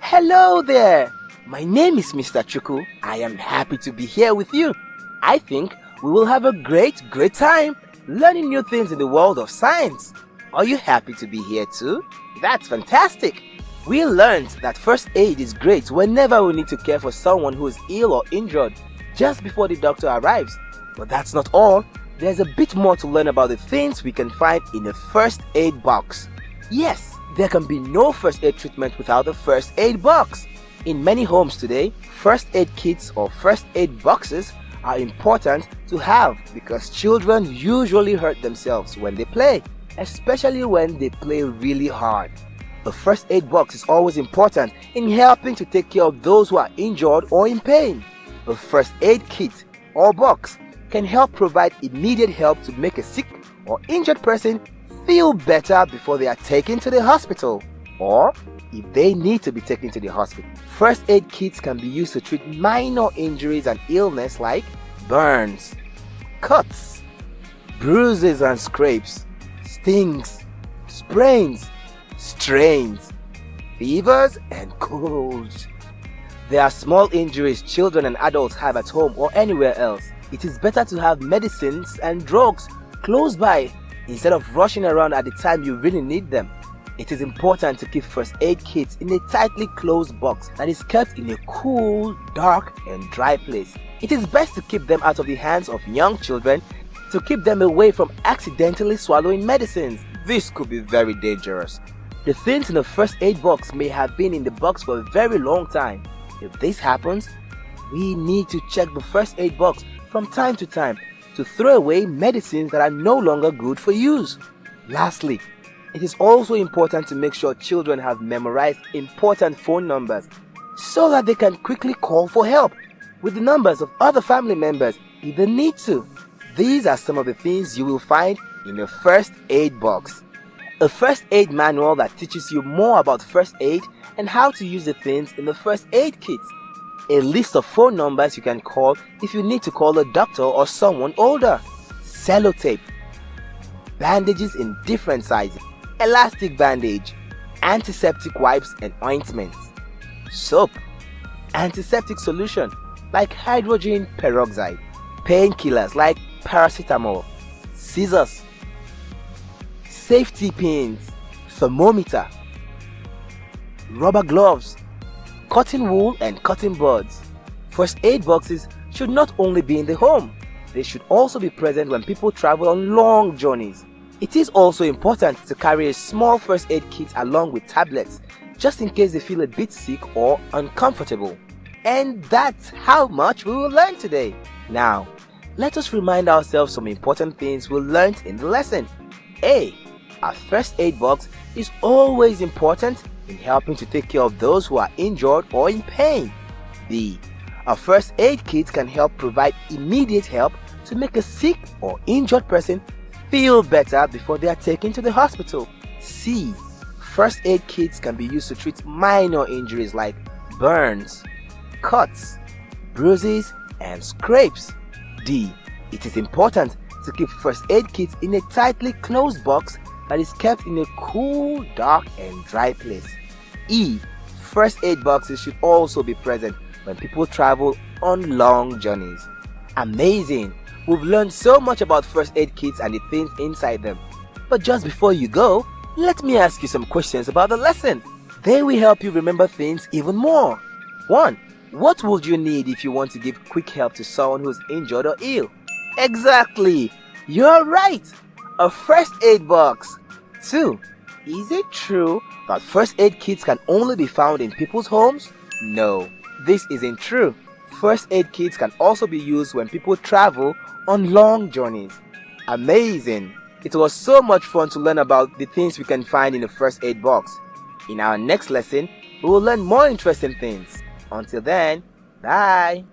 Hello there! My name is Mr. Chuku. I am happy to be here with you. I think we will have a great time learning new things in the world of science. Are you happy to be here too? That's fantastic! We learned that first aid is great whenever we need to care for someone who is ill or injured just before the doctor arrives. But that's not all. There's a bit more to learn about the things we can find in a first aid box. Yes, there can be no first aid treatment without a first aid box. In many homes today, first aid kits or first aid boxes are important to have because children usually hurt themselves when they play, especially when they play really hard. A first aid box is always important in helping to take care of those who are injured or in pain. A first aid kit or box can help provide immediate help to make a sick or injured person feel better before they are taken to the hospital, or if they need to be taken to the hospital. First aid kits can be used to treat minor injuries and illness like burns, cuts, bruises and scrapes, stings, sprains, strains, fevers and colds. There are small injuries children and adults have at home or anywhere else. It is better to have medicines and drugs close by instead of rushing around at the time you really need them. It is important to keep first aid kits in a tightly closed box that is kept in a cool, dark and dry place. It is best to keep them out of the hands of young children to keep them away from accidentally swallowing medicines. This could be very dangerous. The things in the first aid box may have been in the box for a very long time. If this happens, we need to check the first aid box from time to time to throw away medicines that are no longer good for use. Lastly, it is also important to make sure children have memorized important phone numbers so that they can quickly call for help with the numbers of other family members if they need to. These are some of the things you will find in a first aid box. A first aid manual that teaches you more about first aid and how to use the things in the first aid kit. A list of phone numbers you can call if you need to call a doctor or someone older. Sellotape. Bandages in different sizes. Elastic bandage. Antiseptic wipes and ointments. Soap. Antiseptic solution like hydrogen peroxide. Painkillers like paracetamol. Scissors. Safety pins. Thermometer. Rubber gloves. Cotton wool and cotton buds. First aid boxes should not only be in the home, they should also be present when people travel on long journeys. It is also important to carry a small first aid kit along with tablets just in case they feel a bit sick or uncomfortable. And that's how much we will learn today. Now, let us remind ourselves some important things we learned in the lesson. A. A first aid box is always important in helping to take care of those who are injured or in pain. B. A first aid kit can help provide immediate help to make a sick or injured person feel better before they are taken to the hospital. C. First aid kits can be used to treat minor injuries like burns, cuts, bruises and scrapes. D. It is important to keep first aid kits in a tightly closed box that is kept in a cool, dark and dry place. E. First aid boxes should also be present when people travel on long journeys. Amazing! We've learned so much about first aid kits and the things inside them. But just before you go, let me ask you some questions about the lesson. They will help you remember things even more. 1. What would you need if you want to give quick help to someone who's injured or ill? Exactly! You're right! A first aid box. 2. Is it true that first aid kits can only be found in people's homes? No, this isn't true. First aid kits can also be used when people travel on long journeys. Amazing! It was so much fun to learn about the things we can find in a first aid box. In our next lesson, we will learn more interesting things. Until then, bye!